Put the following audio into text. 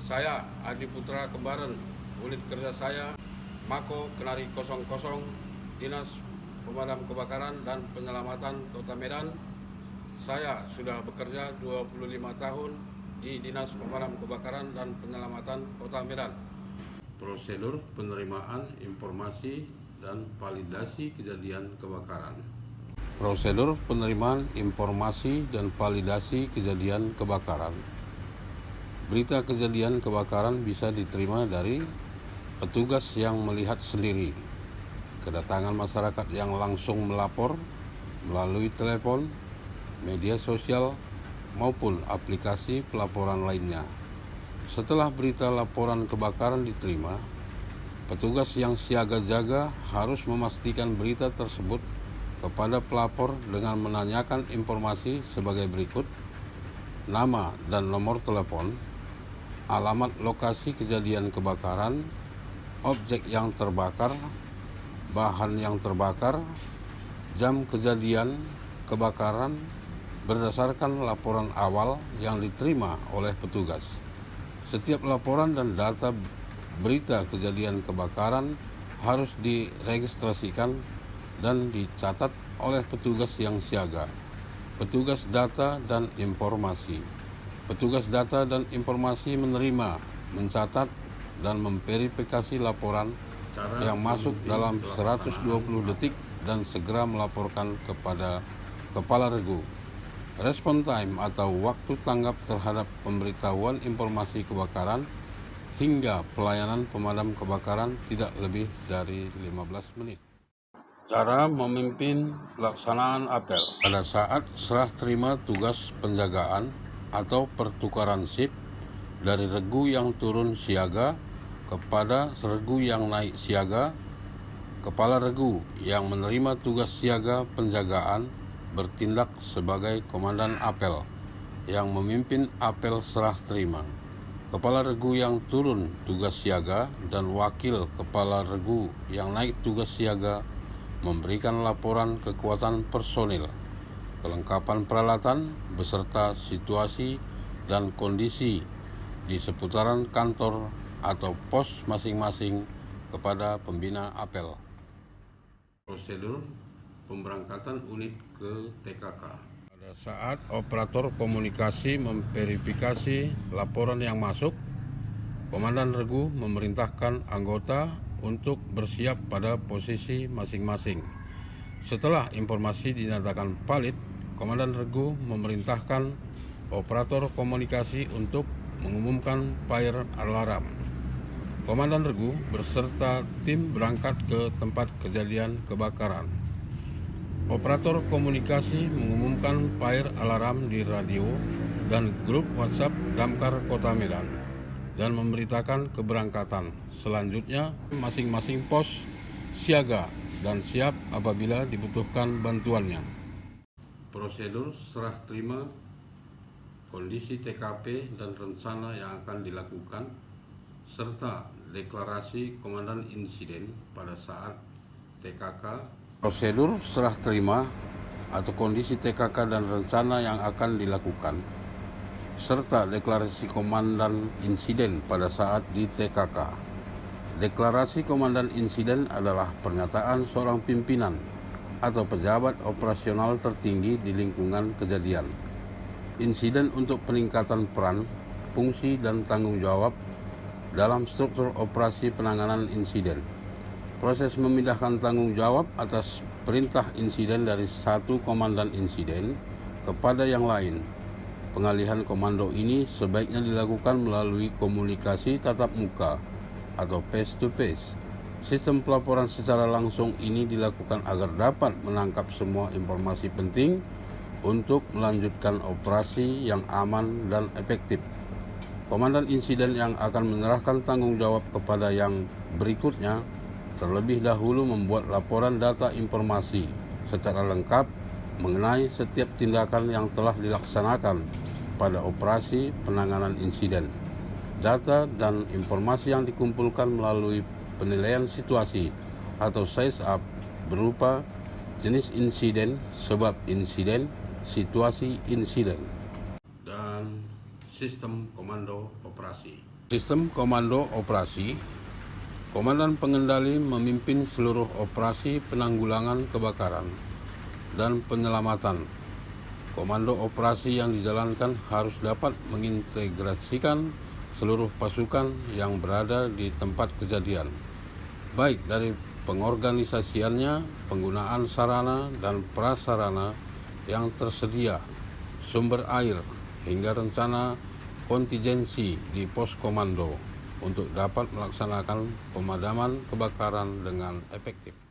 Saya Adi Putra Kembaran, unit kerja saya Mako Kenari 00, Dinas Pemadam Kebakaran dan Penyelamatan Kota Medan. Saya sudah bekerja 25 tahun di Dinas Pemadam Kebakaran dan Penyelamatan Kota Medan. Prosedur penerimaan informasi dan validasi kejadian kebakaran. Prosedur penerimaan informasi dan validasi kejadian kebakaran. Berita kejadian kebakaran bisa diterima dari petugas yang melihat sendiri, kedatangan masyarakat yang langsung melapor melalui telepon, media sosial, maupun aplikasi pelaporan lainnya. Setelah berita laporan kebakaran diterima, petugas yang siaga jaga harus memastikan berita tersebut kepada pelapor dengan menanyakan informasi sebagai berikut: nama dan nomor telepon, alamat lokasi kejadian kebakaran, objek yang terbakar, bahan yang terbakar, jam kejadian kebakaran berdasarkan laporan awal yang diterima oleh petugas. Setiap laporan dan data berita kejadian kebakaran harus diregistrasikan dan dicatat oleh petugas yang siaga. Petugas data dan informasi. Petugas data dan informasi menerima, mencatat, dan memverifikasi laporan yang masuk dalam 120 detik dan segera melaporkan kepada Kepala Regu. Respon time atau waktu tanggap terhadap pemberitahuan informasi kebakaran hingga pelayanan pemadam kebakaran tidak lebih dari 15 menit. Cara memimpin pelaksanaan apel. Pada saat serah terima tugas penjagaan atau pertukaran shift dari regu yang turun siaga kepada regu yang naik siaga, Kepala Regu yang menerima tugas siaga penjagaan bertindak sebagai komandan apel yang memimpin apel serah terima. Kepala Regu yang turun tugas siaga dan wakil Kepala Regu yang naik tugas siaga memberikan laporan kekuatan personil, kelengkapan peralatan beserta situasi dan kondisi di seputaran kantor atau pos masing-masing kepada pembina apel. Prosedur pemberangkatan unit ke TKK. Pada saat operator komunikasi memverifikasi laporan yang masuk, Komandan Regu memerintahkan anggota untuk bersiap pada posisi masing-masing. Setelah informasi dinyatakan valid, Komandan Regu memerintahkan operator komunikasi untuk mengumumkan fire alarm. Komandan Regu beserta tim berangkat ke tempat kejadian kebakaran. Operator komunikasi mengumumkan fire alarm di radio dan grup WhatsApp Damkar Kota Medan dan memberitakan keberangkatan. Selanjutnya, masing-masing pos siaga dan siap apabila dibutuhkan bantuannya. Prosedur serah terima, kondisi TKP dan rencana yang akan dilakukan, serta deklarasi komandan insiden pada saat TKK. Prosedur serah terima atau kondisi TKK dan rencana yang akan dilakukan, serta deklarasi komandan insiden pada saat di TKK. Deklarasi komandan insiden adalah pernyataan seorang pimpinan atau pejabat operasional tertinggi di lingkungan kejadian. Insiden untuk peningkatan peran, fungsi, dan tanggung jawab dalam struktur operasi penanganan insiden. Proses memindahkan tanggung jawab atas perintah insiden dari satu komandan insiden kepada yang lain. Pengalihan komando ini sebaiknya dilakukan melalui komunikasi tatap muka atau face-to-face. Sistem pelaporan secara langsung ini dilakukan agar dapat menangkap semua informasi penting untuk melanjutkan operasi yang aman dan efektif. Komandan insiden yang akan menyerahkan tanggung jawab kepada yang berikutnya terlebih dahulu membuat laporan data informasi secara lengkap mengenai setiap tindakan yang telah dilaksanakan pada operasi penanganan insiden. Data dan informasi yang dikumpulkan melalui penilaian situasi atau size up berupa jenis insiden, sebab insiden, situasi insiden, dan sistem komando operasi. Sistem komando operasi. Komandan pengendali memimpin seluruh operasi penanggulangan kebakaran dan penyelamatan. Komando operasi yang dijalankan harus dapat mengintegrasikan seluruh pasukan yang berada di tempat kejadian, baik dari pengorganisasiannya, penggunaan sarana dan prasarana yang tersedia, sumber air, hingga rencana kontingensi di pos komando untuk dapat melaksanakan pemadaman kebakaran dengan efektif.